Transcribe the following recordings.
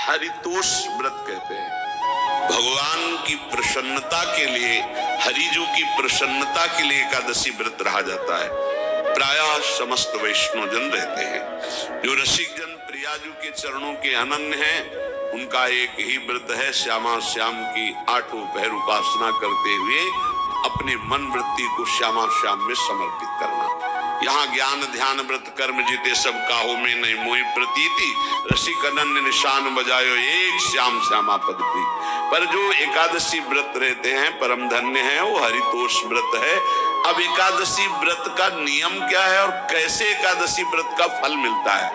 हरितोष व्रत कहते हैं। भगवान की प्रसन्नता के लिए, हरिजू की प्रसन्नता के लिए एकादशी व्रत रहा जाता है। प्रायः समस्त वैष्णव जन रहते हैं। जो रसिक जन प्रियाजू के चरणों के अनन्य हैं, उनका एक ही व्रत है, श्यामा श्याम की आठों पहर उपासना करते हुए अपने मन वृत्ति को श्यामा श्याम में समर्पित करना। यहाँ ज्ञान ध्यान व्रत कर्म जीते सब काहो में नहीं मोहि प्रतीति, रसिक अनन्य निशान बजायो एक श्याम श्यामा पद प्रीति। पर जो एकादशी व्रत रहते हैं परम धन्य है, वो हरितोष व्रत है। अब एकादशी व्रत का नियम क्या है और कैसे एकादशी व्रत का फल मिलता है,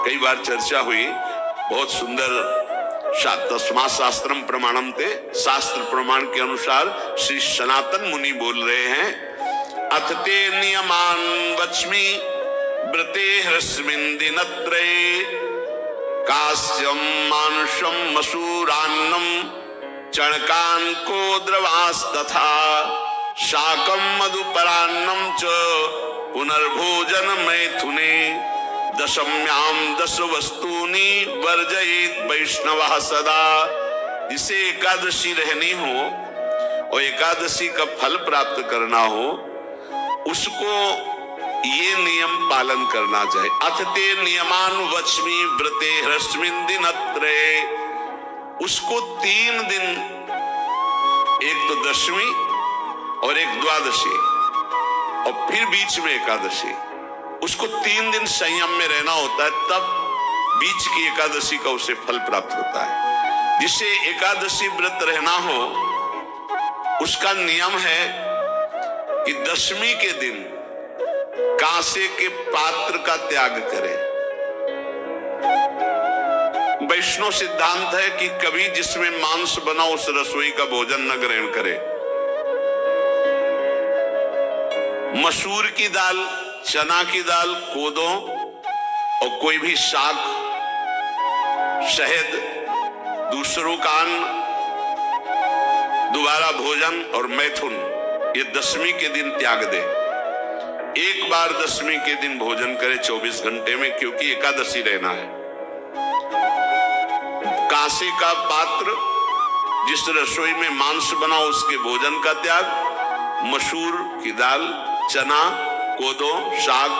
कई बार चर्चा हुई। बहुत सुंदर तस्मात् शास्त्रम प्रमाणम थे, शास्त्र प्रमाण के अनुसार श्री सनातन मुनि बोल रहे हैं, अथ ते नियमान वच्मि व्रते ह्रस्मिन् दिनत्रये, कास्यं मानुषं मसूरान्नं चणकान्को द्रवास्तथा, शाकं मधुपरान्नं च पुनर्भोजन मैथुने, दशम्याम दश वस्तूनि वर्जयेत वैष्णवः सदा। जिसे एकादशी रहनी हो और एकादशी का फल प्राप्त करना हो, उसको ये नियम पालन करना चाहिए। अथ ते नियमान वच्मि व्रते ह्रस्मिन् दिनत्रये, उसको 3 दिन, एक तो दशमी और एक द्वादशी और फिर बीच में एकादशी, उसको 3 दिन संयम में रहना होता है, तब बीच की एकादशी का उसे फल प्राप्त होता है। जिसे एकादशी व्रत रहना हो, उसका नियम है कि दशमी के दिन कांसे के पात्र का त्याग करे। वैष्णव सिद्धांत है कि कभी जिसमें मांस बना उस रसोई का भोजन न ग्रहण करे। मसूर की दाल, चना की दाल, कोदो और कोई भी शाक, शहद, दूसरों का अन्न, दोबारा भोजन और मैथुन, ये दशमी के दिन त्याग दे। एक बार दशमी के दिन भोजन करे 24 घंटे में, क्योंकि एकादशी रहना है। कांसे का पात्र, जिस रसोई में मांस बना उसके भोजन का त्याग, मसूर की दाल, चना, कोदो, शाक,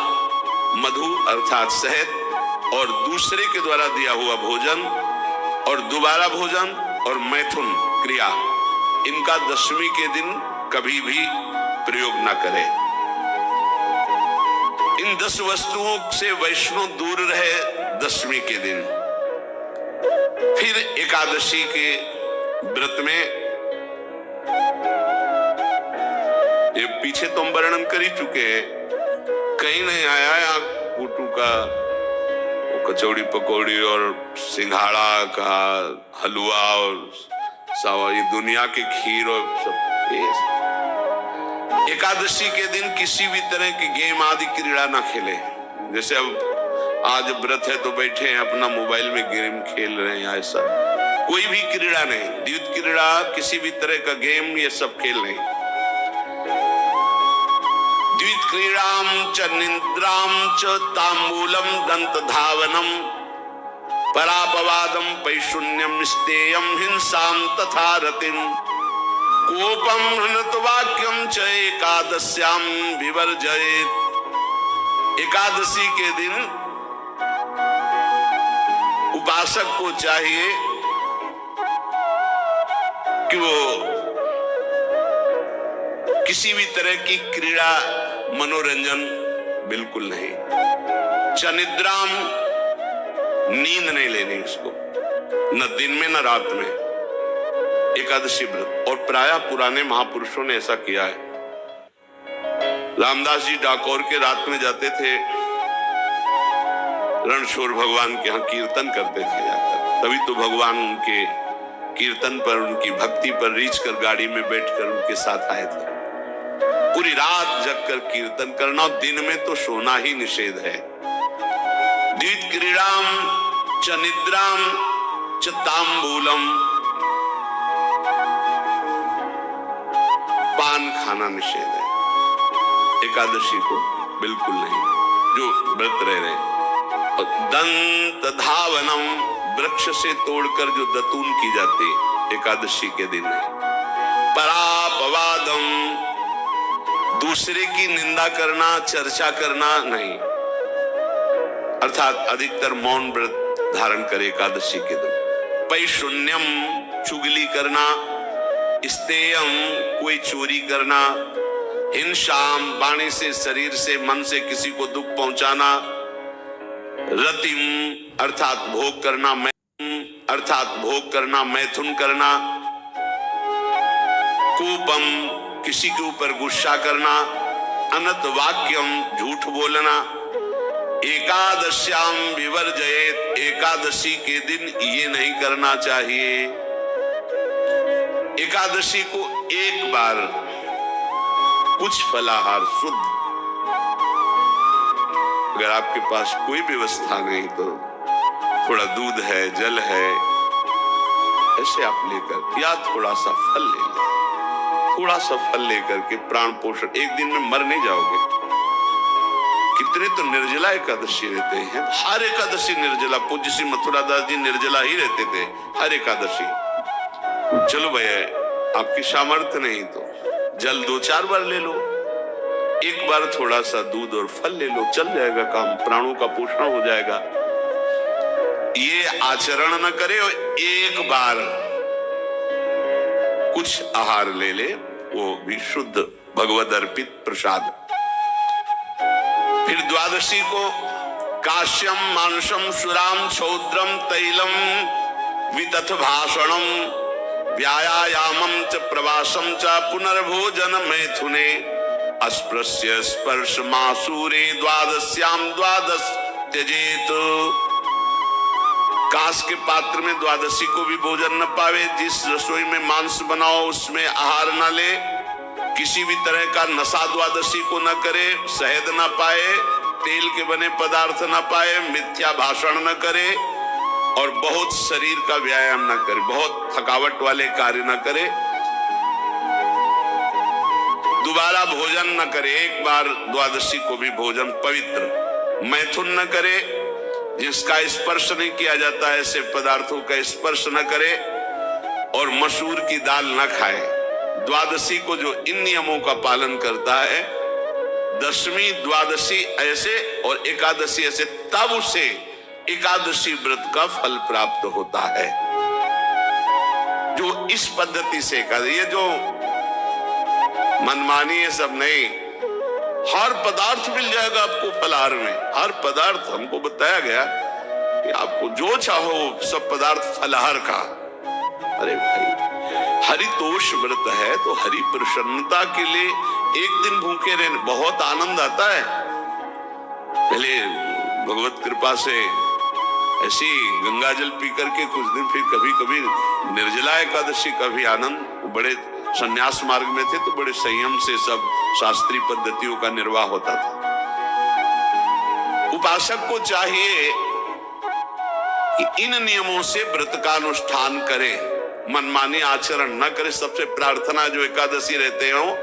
मधु अर्थात शहद और दूसरे के द्वारा दिया हुआ भोजन और दोबारा भोजन और मैथुन क्रिया, इनका दशमी के दिन कभी भी प्रयोग न करें। इन 10 वस्तुओं से वैष्णव दूर रहे दशमी के दिन। फिर एकादशी के व्रत में, ये पीछे तो हम वर्णन कर ही चुके हैं, कहीं नहीं आया यहाँ कुटू का कचौड़ी पकौड़ी और सिंघाड़ा का हलवा और सावा, ये दुनिया के खीर और सब। एकादशी के दिन किसी भी तरह की गेम आदि क्रीड़ा ना खेले। जैसे अब आज व्रत है तो बैठे हैं अपना मोबाइल में गेम खेल रहे हैं, ऐसा कोई भी क्रीड़ा नहीं, द्वित क्रीड़ा, किसी भी तरह का गेम, ये सब खेल नहीं। द्वित क्रीड़ाम च निद्राम च तांबूलम दंत धावनम परापवादम पैशून्यम स्तेयम हिंसाम तथा रतिम कोपम हृतवाक्यम च एकादश्याम विवर्जयेत्। एकादशी के दिन उपासक को चाहिए कि वो किसी भी तरह की क्रीड़ा मनोरंजन बिल्कुल नहीं। चनिद्राम, नींद नहीं लेनी उसको, न दिन में न रात में, एकादशी व्रत। और प्रायः पुराने महापुरुषों ने ऐसा किया है। रामदास जी डाकोर के रात में जाते थे, रणछोड़ भगवान के यहाँ कीर्तन करते थे जाकर, तभी तो भगवान उनके कीर्तन पर, उनकी भक्ति पर रीझ कर गाड़ी में बैठकर उनके साथ आए थे। पूरी रात जगकर कीर्तन करना, दिन में तो सोना ही निषेध है। द्वित क्रीड़ाम च निद्राम च तांबूलम, पान खाना निषेध है एकादशी को, बिल्कुल नहीं, जो व्रत रह रहे। और दंत धावनम, वृक्ष से तोड़कर जो दतून की जाती एकादशी के दिन है। परापवादम, दूसरे की निंदा करना, चर्चा करना नहीं, अर्थात अधिकतर मौन व्रत धारण करे एकादशी के दिन। पैशून्यम, चुगली करना, स्तेयम, कोई चोरी करना, हिंसाम, वाणी से, शरीर से, मन से किसी को दुख पहुंचाना, रतिम अर्थात भोग करना, मैथुन करना, कोपम, किसी के ऊपर गुस्सा करना, अनत वाक्यम, झूठ बोलना, एकादश्याम विवर्जयेत, एकादशी के दिन ये नहीं करना चाहिए। एकादशी को एक बार कुछ फलाहार शुद्ध, अगर आपके पास कोई व्यवस्था नहीं तो थोड़ा दूध है, जल है, ऐसे आप लेकर, या थोड़ा सा फल ले लें, थोड़ा सा फल लेकर के प्राण पोषण, एक दिन में मर नहीं जाओगे। कितने तो निर्जला एकादशी रहते हैं, हर एकादशी निर्जला। पूज्य श्री मथुरा दास जी निर्जला ही रहते थे हर एकादशी। चलो भैया, आपकी सामर्थ्य नहीं तो जल 2-4 बार ले लो, एक बार थोड़ा सा दूध और फल ले लो, चल जाएगा काम, प्राणों का पोषण हो जाएगा। ये आचरण न करे और एक बार कुछ आहार ले ले, वो भी शुद्ध भगवद अर्पित प्रसाद। फिर द्वादशी को काश्यम, मांसम, सुराम, छौद्रम, तैलम, वितथ भाषणम, व्यायामम च प्रवासम च पुनर्भोजन मैथुने, अस्पृश्य स्पर्श मासूरे द्वादश्याम द्वादश त्यजेत। कांस के पात्र में द्वादशी को भी भोजन न पावे, जिस रसोई में मांस बनाओ उसमें आहार न ले, किसी भी तरह का नशा द्वादशी को न करे, शहद न पाए, तेल के बने पदार्थ न पाए, मिथ्या भाषण न करे और बहुत शरीर का व्यायाम न करे, बहुत थकावट वाले कार्य न करे, दोबारा भोजन न करे, एक बार द्वादशी को भी भोजन पवित्र। मैथुन न करे, जिसका स्पर्श नहीं किया जाता है ऐसे पदार्थों का स्पर्श न करे, और मसूर की दाल न खाए। द्वादशी को जो इन नियमों का पालन करता है, दशमी द्वादशी ऐसे और एकादशी ऐसे, तब उसे एकादशी व्रत का फल प्राप्त होता है। जो इस पद्धति से ये जो मनमानी है सब नहीं, हर पदार्थ मिल जाएगा आपको फलाहार में, हर पदार्थ हमको बताया गया कि आपको जो चाहो सब पदार्थ फलाहार का। अरे भाई, हरितोष व्रत है तो हरि प्रसन्नता के लिए एक दिन भूखे रहने बहुत आनंद आता है। पहले भगवत कृपा से ऐसी गंगा जल पी करके कुछ दिन, फिर कभी कभी निर्जला एकादशी का भी आनंद। बड़े संन्यास मार्ग में थे तो बड़े संयम से सब शास्त्रीय पद्धतियों का निर्वाह होता था। उपासक को चाहिए कि इन नियमों से व्रत का अनुष्ठान करे, मनमानी आचरण न करे। सबसे प्रार्थना जो एकादशी रहते हो,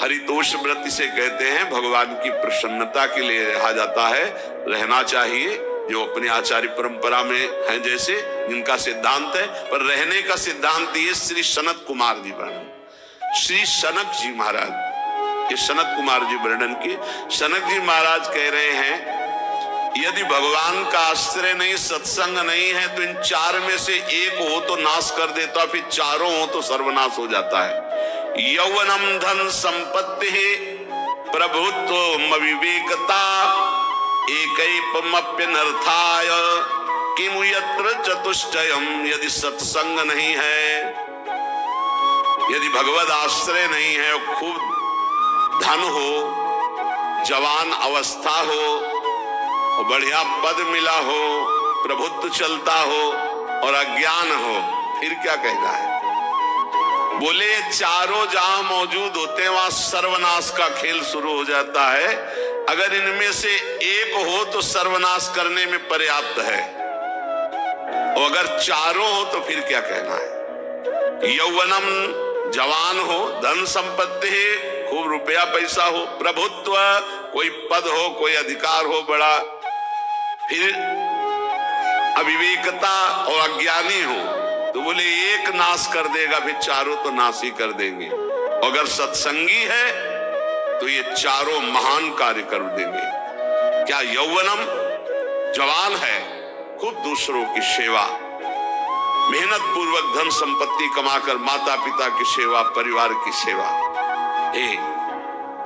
हरितोष व्रत इसे कहते हैं, भगवान की प्रसन्नता के लिए रहा जाता है, रहना चाहिए। जो अपने आचार्य परंपरा में है, जैसे जिनका सिद्धांत है, पर रहने का सिद्धांत ये श्री सनत कुमार जी वर्णन, श्री सनक जी महाराज, ये सनत कुमार जी वर्णन की। सनक जी महाराज कह रहे हैं, यदि भगवान का आश्रय नहीं, सत्संग नहीं है, तो इन चार में से एक हो तो नाश कर देता, फिर चारों हो तो सर्वनाश हो जाता है। यौवनम धन संपत्ति, प्रभुत्व विवेकता, एकैपमप्यनर्थाय किमु यत्र चतुष्टयम। यदि सत्संग नहीं है, यदि भगवद आश्रय नहीं है, खूब धन हो, जवान अवस्था हो, बढ़िया पद मिला हो, प्रभुत्व चलता हो और अज्ञान हो, फिर क्या कहना है? बोले चारों जहां मौजूद होते हैं वहां सर्वनाश का खेल शुरू हो जाता है। अगर इनमें से एक हो तो सर्वनाश करने में पर्याप्त है, और अगर चारों हो तो फिर क्या कहना है? यौवनम, जवान हो, धन संपत्ति, खूब रुपया पैसा हो, प्रभुत्व, कोई पद हो, कोई अधिकार हो बड़ा, फिर अविवेकता और अज्ञानी हो तो बोले एक नाश कर देगा, फिर चारों तो नाश ही कर देंगे। अगर सत्संगी है तो ये चारों महान कार्य कर देंगे। क्या यौवनम, जवान है, खूब दूसरों की सेवा, मेहनत पूर्वक धन संपत्ति कमाकर माता पिता की सेवा, परिवार की सेवा।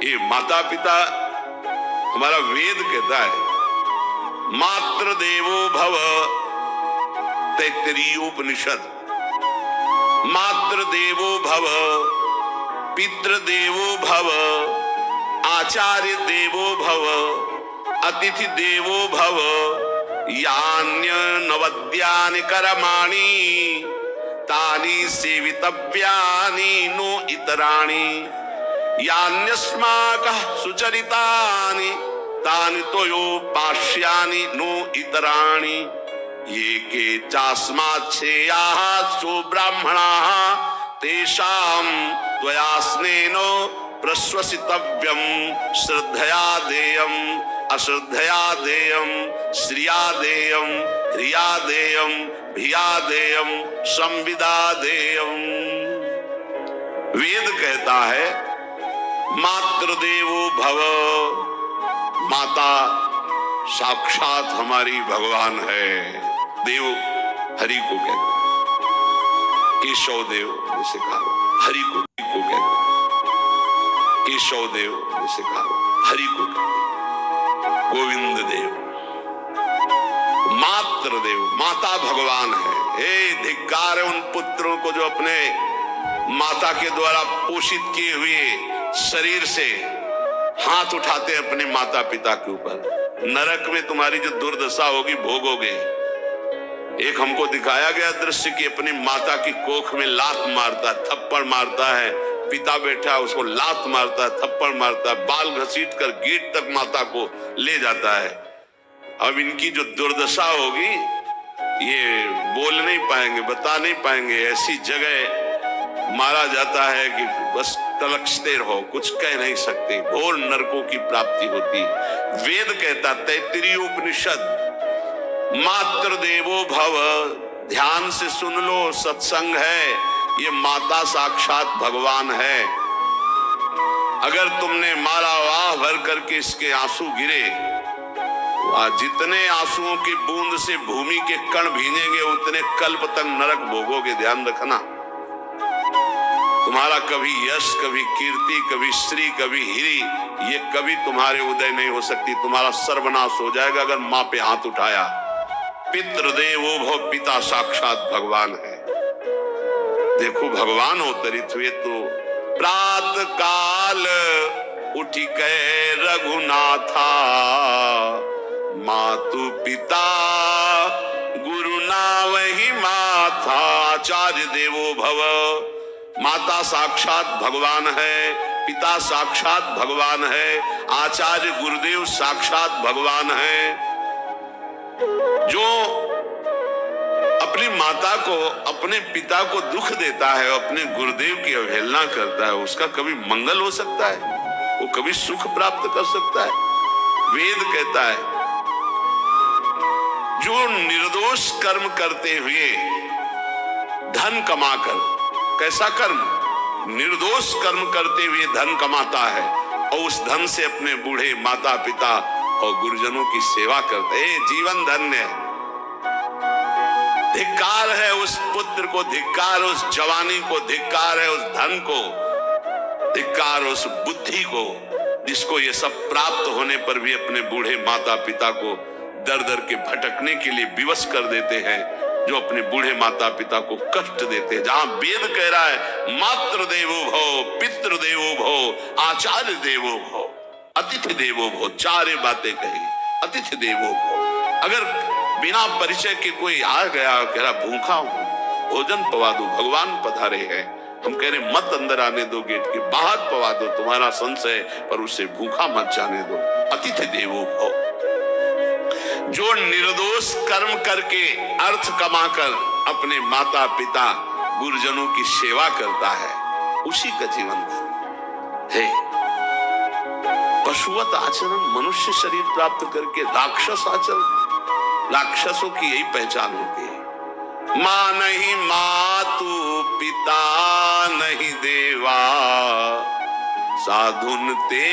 ये माता पिता, हमारा वेद कहता है मातृ देवो भव, तैत्तिरीय उपनिषद, मातृ देवो भव, पितृ देवो भव, आचार्य देवो भव, अतिथि देवो भव, यान्य नवद्यानि कर्माणि तानि सेवितव्यानि नो इतराणि, यान्यस्माकः सुचरितानि तानि तोयोपास्यानि नो इतराणि, ये के चास्माच्छेयाः सो ब्राह्मणाः तेषां त्वया स्नेन प्रश्वसितव्यं, श्रद्धया देयम् अश्रद्धया देयम्, श्रिया देयम्, ह्रिया देयम्, भिया देयम्, संविदा देयम्। वेद कहता है मातृदेवो भव, माता साक्षात हमारी भगवान है। देव हरि को कहते, केशव देव जिसे कहा, हरि को कहते, केशव देव जिसे कहा, हरि को कहते, गोविंद देव, मातृ देव, माता भगवान है। हे धिक्कार है उन पुत्रों को जो अपने माता के द्वारा पोषित किए हुए शरीर से हाथ उठाते अपने माता पिता के ऊपर। नरक में तुम्हारी जो दुर्दशा होगी भोगोगे। एक हमको दिखाया गया दृश्य कि अपनी माता की कोख में लात मारता, थप्पड़ मारता है, पिता बैठा उसको लात मारता है, थप्पड़ मारता है, बाल घसीट कर गेट तक माता को ले जाता है। अब इनकी जो दुर्दशा होगी ये बोल नहीं पाएंगे, बता नहीं पाएंगे। ऐसी जगह मारा जाता है कि बस तलकते रहो, कुछ कह नहीं सकते, घोर नरकों की प्राप्ति होती। वेद कहता, तैत्तिरीय उपनिषद, मातृ देवो भव, ध्यान से सुन लो, सत्संग है, ये माता साक्षात भगवान है। अगर तुमने मारा वाह भर करके इसके आंसू गिरे, जितने आंसुओं की बूंद से भूमि के कण भीनेंगे उतने कल्प तक नरक भोगोगे। ध्यान रखना, तुम्हारा कभी यश, कभी कीर्ति, कभी श्री, कभी हिरी, ये कभी तुम्हारे उदय नहीं हो सकती। तुम्हारा सर्वनाश हो जाएगा अगर माँ पे हाथ उठाया। पितृदेवो भव, पिता साक्षात भगवान है। देखो भगवान अवतरित हुए तो प्रात काल उठी कै रघुनाथा, मातु पिता गुरु नावहि माथा। आचार्य देवो भव, माता साक्षात भगवान है, पिता साक्षात भगवान है, आचार्य गुरुदेव साक्षात भगवान है। जो अपनी माता को, अपने पिता को दुख देता है, अपने गुरुदेव की अवहेलना करता है, उसका कभी मंगल हो सकता है? वो कभी सुख प्राप्त कर सकता है? वेद कहता है जो निर्दोष कर्म करते हुए धन कमाकर, कैसा कर्म? निर्दोष कर्म करते हुए धन कमाता है और उस धन से अपने बूढ़े माता पिता और गुरुजनों की सेवा करते हैं, जीवन धन्य है। धिक्कार है उस पुत्र को, धिक्कार उस जवानी को, धिक्कार है उस धन को, धिक्कार उस बुद्धि को जिसको ये सब प्राप्त होने पर भी अपने बूढ़े माता पिता को दर दर के भटकने के लिए विवश कर देते हैं, जो अपने बूढ़े माता पिता को कष्ट देते हैं। जहां वेद कह रहा है मातृ देवो भव, पितृ देवो भव, आचार्य देवो भव, अतिथि देवो भव, चार बातें कही। अतिथि देवो भव, अगर बिना परिचय के कोई आ गया, कह रहा भूखा हूं, भोजन पवा दो, भगवान पधारे हैं, हम कह रहे मत अंदर आने दो, गेट के बाहर पवा दो, तुम्हारा संशय, पर उसे भूखा मत जाने दो। अतिथि देवो भव, जो निर्दोष कर्म करके अर्थ कमाकर अपने माता पिता गुरुजनों की सेवा करता है, उसी का जीवन है। पशुवत आचरण, मनुष्य शरीर प्राप्त करके राक्षस आचरण, राक्षसों की यही पहचान होती। मां नहीं मातु पिता नहीं देवा, साधुन ते